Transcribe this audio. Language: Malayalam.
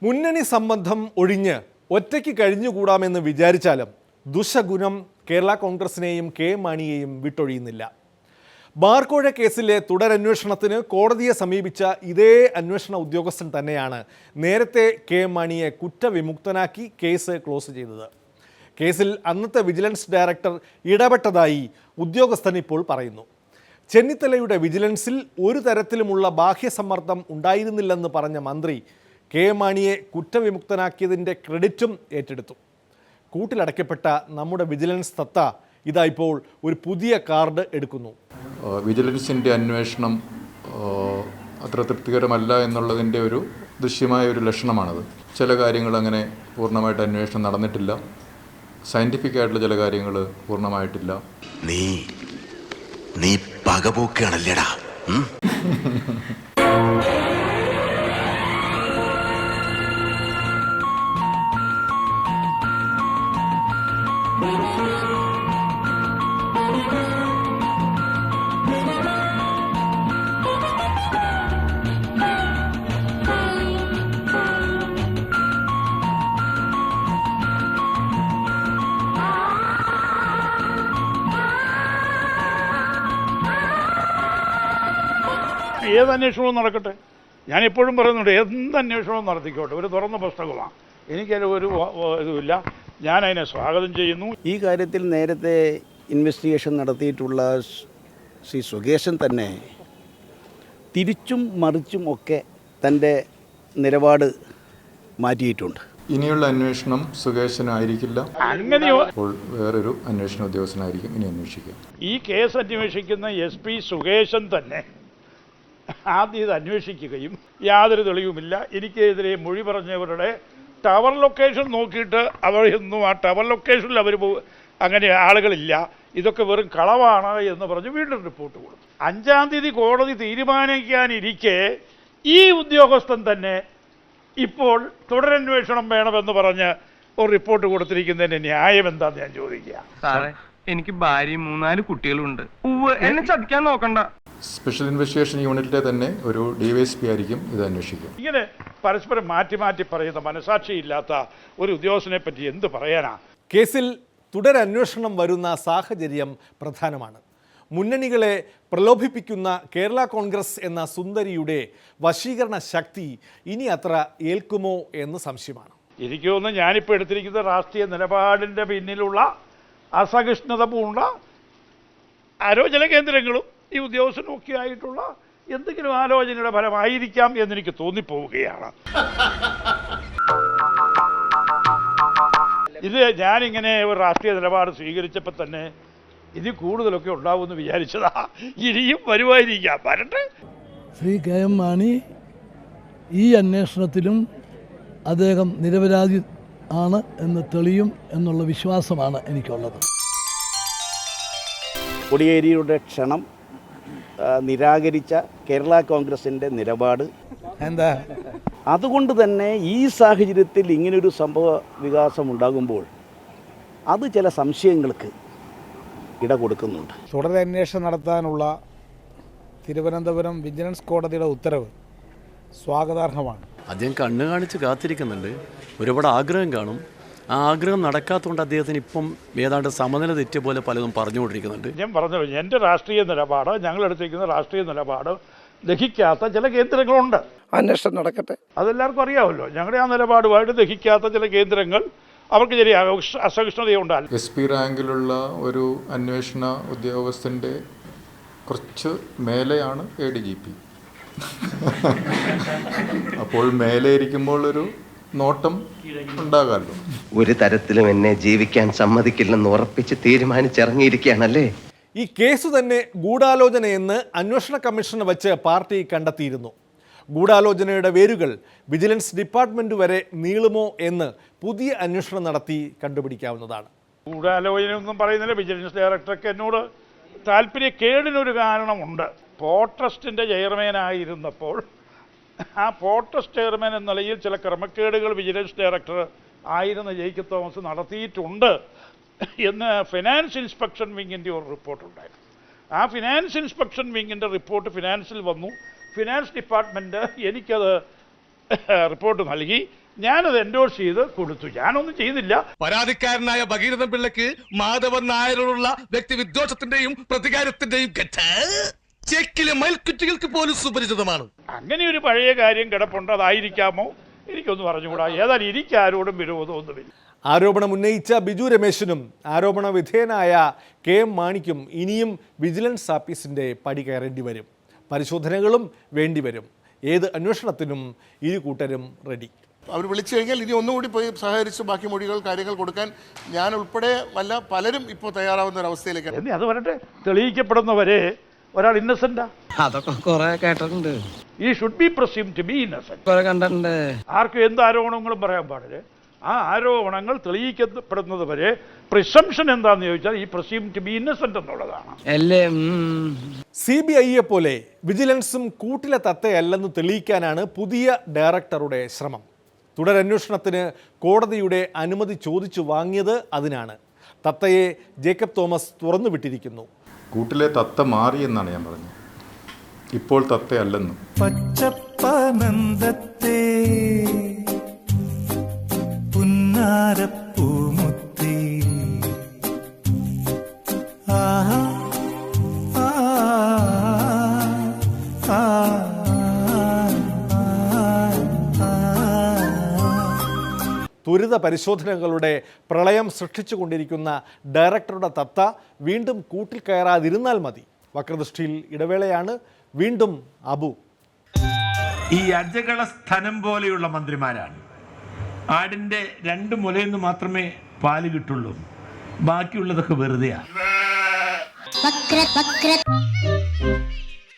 മുന്നണി സംബന്ധം ഒഴിഞ്ഞ് ഒറ്റയ്ക്ക് കഴിഞ്ഞുകൂടാമെന്ന് വിചാരിച്ചാലും ദുശഗുണം കേരള കോൺഗ്രസിനെയും കെ മാണിയെയും വിട്ടൊഴിയുന്നില്ല. ബാർക്കോഴ കേസിലെ തുടരന്വേഷണത്തിന് കോടതിയെ സമീപിച്ച ഇതേ അന്വേഷണ ഉദ്യോഗസ്ഥൻ തന്നെയാണ് നേരത്തെ കെ മാണിയെ കുറ്റവിമുക്തനാക്കി കേസ് ക്ലോസ് ചെയ്തത്. കേസിൽ അന്നത്തെ വിജിലൻസ് ഡയറക്ടർ ഇടപെട്ടതായി ഉദ്യോഗസ്ഥൻ ഇപ്പോൾ പറയുന്നു. ചെന്നിത്തലയുടെ വിജിലൻസിൽ ഒരു തരത്തിലുമുള്ള ബാഹ്യസമ്മർദ്ദം ഉണ്ടായിരുന്നില്ലെന്ന് പറഞ്ഞ മന്ത്രി കെ മാണിയെ കുറ്റവിമുക്തനാക്കിയതിൻ്റെ ക്രെഡിറ്റും ഏറ്റെടുത്തു. കൂട്ടിലടയ്ക്കപ്പെട്ട നമ്മുടെ വിജിലൻസ് തത്ത ഇതാ ഇപ്പോൾ ഒരു പുതിയ കാർഡ് എടുക്കുന്നു. വിജിലൻസിൻ്റെ അന്വേഷണം അത്ര തൃപ്തികരമല്ല എന്നുള്ളതിൻ്റെ ഒരു ദൃശ്യമായ ഒരു ലക്ഷണമാണത്. ചില കാര്യങ്ങൾ അങ്ങനെ പൂർണ്ണമായിട്ട് അന്വേഷണം നടന്നിട്ടില്ല. സയൻറ്റിഫിക് ആയിട്ടുള്ള ചില കാര്യങ്ങൾ പൂർണ്ണമായിട്ടില്ല. നീ പകപോക്കാണല്ലേടാ. ഏത് അന്വേഷണവും നടക്കട്ടെ. ഞാനിപ്പോഴും പറയുന്നുണ്ട്, എന്ത് അന്വേഷണവും നടത്തിക്കോട്ടെ, ഒരു തുറന്ന പുസ്തകമാണ്. എനിക്കതിൽ ഒരു ഇതുമില്ല. ഞാനതിനെ സ്വാഗതം ചെയ്യുന്നു. ഈ കാര്യത്തിൽ നേരത്തെ ഇൻവെസ്റ്റിഗേഷൻ നടത്തിയിട്ടുള്ള ശ്രീ സുകേശൻ തന്നെ തിരിച്ചും മറിച്ചും ഒക്കെ തൻ്റെ നിലപാട് മാറ്റിയിട്ടുണ്ട്. ഇനിയുള്ള അന്വേഷണം സുകേശനായിരിക്കില്ല, അങ്ങനെ അപ്പോൾ വേറൊരു അന്വേഷണ ഉദ്യോഗസ്ഥനായിരിക്കും ഇനി അന്വേഷിക്കുക. ഈ കേസ് അന്വേഷിക്കുന്ന SP സുകേശൻ തന്നെ ആദ്യം ഇത് അന്വേഷിക്കുകയും യാതൊരു തെളിവുമില്ല, എനിക്കെതിരെ മൊഴി പറഞ്ഞവരുടെ ടവർ ലൊക്കേഷൻ നോക്കിയിട്ട് അവരൊന്നും ആ ടവർ ലൊക്കേഷനിൽ അങ്ങനെ ആളുകളില്ല, ഇതൊക്കെ വെറും കളവാണ് എന്ന് പറഞ്ഞ് വീണ്ടും റിപ്പോർട്ട് കൊടുത്തു. 5-ാം തീയതി കോടതി തീരുമാനിക്കാനിരിക്കെ ഈ ഉദ്യോഗസ്ഥൻ തന്നെ ഇപ്പോൾ തുടരന്വേഷണം വേണമെന്ന് പറഞ്ഞ് ഒരു റിപ്പോർട്ട് കൊടുത്തിരിക്കുന്നതിൻ്റെ ന്യായം എന്താണെന്ന് ഞാൻ ചോദിക്കുക. സാറേ, എനിക്ക് ഭാര്യയും 3-4 കുട്ടികളുണ്ട്. എന്നെ ചതിക്കാൻ നോക്കണ്ട. സ്പെഷ്യൽ ഇൻവെസ്റ്റിഗേഷൻ യൂണിറ്റിലെ തന്നെ ഒരു DYSP ആയിരിക്കും ഇത് അന്വേഷിക്കുക. ഇങ്ങനെ പരസ്പരം മാറ്റി മാറ്റി പറയുന്ന മനസാക്ഷിയില്ലാത്ത ഒരു ഉദ്യോഗസ്ഥനെ പറ്റി എന്ത് പറയാനാ? കേസിൽ തുടരന്വേഷണം വരുന്ന സാഹചര്യം പ്രധാനമാണ്. മുന്നണികളെ പ്രലോഭിപ്പിക്കുന്ന കേരള കോൺഗ്രസ് എന്ന സുന്ദരിയുടെ വശീകരണ ശക്തി ഇനി അത്ര ഏൽക്കുമോ എന്ന് സംശയമാണ്. എനിക്ക് തോന്നുന്നു ഞാനിപ്പോൾ എടുത്തിരിക്കുന്ന രാഷ്ട്രീയ നിലപാടിൻ്റെ പിന്നിലുള്ള അസഹിഷ്ണുത പൂണ്ട ആലോചന കേന്ദ്രങ്ങളും ഈ ഉദ്യോഗസ്ഥനൊക്കെ ആയിട്ടുള്ള എന്തെങ്കിലും ആലോചനയുടെ ഫലമായിരിക്കാം എന്നെനിക്ക് തോന്നിപ്പോവുകയാണ്. ഇത് ഞാനിങ്ങനെ ഒരു രാഷ്ട്രീയ നിലപാട് സ്വീകരിച്ചപ്പോൾ തന്നെ ഇനി കൂടുതലൊക്കെ ഉണ്ടാവുമെന്ന് വിചാരിച്ചതാ. ഇനിയും വരുമായിരിക്കാം, വരട്ടെ. ശ്രീ KM മാണി ഈ അന്വേഷണത്തിലും അദ്ദേഹം നിരപരാധി ആണ് എന്ന് തെളിയും എന്നുള്ള വിശ്വാസമാണ് എനിക്കുള്ളത്. കോടിയേരിയുടെ ക്ഷണം നിരാകരിച്ച കേരള കോൺഗ്രസിൻ്റെ നിലപാട് എന്താ? അതുകൊണ്ട് തന്നെ ഈ സാഹചര്യത്തിൽ ഇങ്ങനൊരു സംഭവ വികാസം ഉണ്ടാകുമ്പോൾ അത് ചില സംശയങ്ങൾക്ക് ഇട കൊടുക്കുന്നുണ്ട്. തുടരന്വേഷണം നടത്താനുള്ള തിരുവനന്തപുരം വിജിലൻസ് കോടതിയുടെ ഉത്തരവ് സ്വാഗതാർഹമാണ്. അദ്ദേഹം കണ്ണ് കാണിച്ച് കാത്തിരിക്കുന്നുണ്ട്. ഒരുപാട് ആഗ്രഹം കാണും. ആ ആഗ്രഹം നടക്കാത്തതുകൊണ്ട് അദ്ദേഹത്തിന് ഇപ്പം ഏതാണ്ട് സമനില തെറ്റിയ പോലെ പലതും പറഞ്ഞുകൊണ്ടിരിക്കുന്നുണ്ട്. ഞാൻ പറഞ്ഞു, എൻ്റെ രാഷ്ട്രീയ നിലപാട്, ഞങ്ങളെടുത്തിരിക്കുന്ന രാഷ്ട്രീയ നിലപാട് ദഹിക്കാത്ത ചില കേന്ദ്രങ്ങളുണ്ട്. അന്വേഷണം നടക്കട്ടെ. അതെല്ലാവർക്കും അറിയാമല്ലോ. ഞങ്ങളുടെ ആ നിലപാടുമായിട്ട് ദഹിക്കാത്ത ചില കേന്ദ്രങ്ങൾ അവർക്ക് ചെറിയ അസഹിഷ്ണുതയുണ്ടാകും. SP റാങ്കിലുള്ള ഒരു അന്വേഷണ ഉദ്യോഗസ്ഥൻ്റെ കുറച്ച് മേലെയാണ് ADGP. അപ്പോൾ മേലെ ഇരിക്കുമ്പോൾ ഒരു നോട്ടം ഉണ്ടാകാമല്ലോ. ഒരു തരത്തിലും എന്നെ ജീവിക്കാൻ സമ്മതിക്കില്ലെന്ന് ഉറപ്പിച്ച് തീരുമാനിച്ചിറങ്ങിയിരിക്കുകയാണല്ലേ. ഈ കേസ് തന്നെ ഗൂഢാലോചനയെന്ന് അന്വേഷണ കമ്മീഷനെ വച്ച് പാർട്ടി കണ്ടെത്തിയിരുന്നു. ഗൂഢാലോചനയുടെ വേരുകൾ വിജിലൻസ് ഡിപ്പാർട്ട്മെൻറ്റ് വരെ നീളുമോ എന്ന് പുതിയ അന്വേഷണം നടത്തി കണ്ടുപിടിക്കാവുന്നതാണ്. ഗൂഢാലോചനയൊന്നും പറയുന്നില്ല. വിജിലൻസ് ഡയറക്ടർക്ക് എന്നോട് താല്പര്യക്കേടിനൊരു കാരണമുണ്ട്. പോർട്ട് ട്രസ്റ്റിൻ്റെ ചെയർമാനായിരുന്നപ്പോൾ ആ പോർട്ട് ട്രസ്റ്റ് ചെയർമാൻ എന്ന നിലയിൽ ചില ക്രമക്കേടുകൾ വിജിലൻസ് ഡയറക്ടർ ആയിരുന്ന ജേക്കബ് തോമസ് നടത്തിയിട്ടുണ്ട് എന്ന് ഫിനാൻസ് ഇൻസ്പെക്ഷൻ വിങ്ങിൻ്റെ ഒരു റിപ്പോർട്ടുണ്ടായിരുന്നു. ആ ഫിനാൻസ് ഇൻസ്പെക്ഷൻ വിങ്ങിൻ്റെ റിപ്പോർട്ട് ഫിനാൻസിൽ വന്നു. ഫിനാൻസ് ഡിപ്പാർട്ട്മെൻറ്റ് എനിക്കത് റിപ്പോർട്ട് നൽകി. ഞാനത് എൻഡോഴ്സ് ചെയ്ത് കൊടുത്തു. ഞാനൊന്നും ചെയ്തില്ല. പരാതിക്കാരനായ ഭഗീരഥൻ പിള്ളയ്ക്ക് മാധവൻ നായരോടുള്ള വ്യക്തിവിദ്വേഷത്തിന്റെയും പ്രതികാരത്തിന്റെയും ചെക്കിലെ മയിൽക്കുറ്റികൾക്ക് പോലും സുപരിചിതമാണ്. അങ്ങനെ ഒരു പഴയ കാര്യം കിടപ്പുണ്ട്. അതായിരിക്കാമോ എനിക്കൊന്നും പറഞ്ഞുകൂടാ. ഏതായാലും എനിക്ക് ആരോടും വിരോധമൊന്നുമില്ല. ആരോപണം ഉന്നയിച്ച ബിജു രമേശിനും ആരോപണ വിധേയനായ കെ എം മാണിക്കും ഇനിയും വിജിലൻസ് ആഫീസിൻ്റെ പടി കയറേണ്ടി വരും. പരിശോധനകളും വേണ്ടിവരും. ഏത് അന്വേഷണത്തിനും ഇരു കൂട്ടരും റെഡി. അവർ വിളിച്ചു കഴിഞ്ഞാൽ ഇനി ഒന്നുകൂടി പോയി സഹകരിച്ച് ബാക്കി മൊഴികൾ കാര്യങ്ങൾ കൊടുക്കാൻ ഞാൻ ഉൾപ്പെടെ പലരും ഇപ്പോൾ തയ്യാറാവുന്ന ഒരു അവസ്ഥയിലേക്കാണ്. അത് വരട്ടെ. തെളിയിക്കപ്പെടുന്നവരെ ഒരാൾ ഇന്നസെന്റാ? അതൊക്കെ കുറെ കേട്ടിട്ടുണ്ട്. He should be presumed to be innocent. കുറെ കണ്ടിട്ടുണ്ട്. ആർക്കും എന്ത് ആരോപണങ്ങളും പറയാൻ പാടില്ല. ആ ആരോപണങ്ങൾ തെളിയിക്കപ്പെടുന്നത് വരെ പ്രിസംഷൻ എന്താണെന്ന് ചോദിച്ചാൽ ഈ പ്രസ്യൂംഡ് ടു ബി ഇന്നസെന്റ് എന്നുള്ളതാണ്. CBIയെ പോലെ വിജിലൻസും കൂട്ടിലെ തത്തയല്ലെന്ന് തെളിയിക്കാനാണ് പുതിയ ഡയറക്ടറുടെ ശ്രമം. തുടരന്വേഷണത്തിന് കോടതിയുടെ അനുമതി ചോദിച്ചു വാങ്ങിയത് അതിനാണ്. തത്തയെ ജേക്കബ് തോമസ് തുറന്നുവിട്ടിരിക്കുന്നു. കൂട്ടിലെ തത്ത മാറി എന്നാണ് ഞാൻ പറഞ്ഞത്. ഇപ്പോൾ തത്തയല്ലെന്നും. പച്ചപ്പനന്ദത്തെ പുന്നാരപ്പൂമുത്തി ആഹാ ത്വരിത പരിശോധനകളുടെ പ്രളയം സൃഷ്ടിച്ചുകൊണ്ടിരിക്കുന്ന ഡയറക്ടറുടെ തത്ത വീണ്ടും കൂട്ടിൽ കയറാതിരുന്നാൽ മതി. വക്രദൃഷ്ടിയിൽ ഇടവേളയാണ്. വീണ്ടും അബു. ഈ അജകള സ്ഥലം പോലെയുള്ള മന്ത്രിമാരാണ്. ആടിന്റെ 2 മുലയിൽ നിന്ന് മാത്രമേ പാല് കിട്ടുള്ളൂ. ബാക്കിയുള്ളതൊക്കെ വെറുതെയാണ്.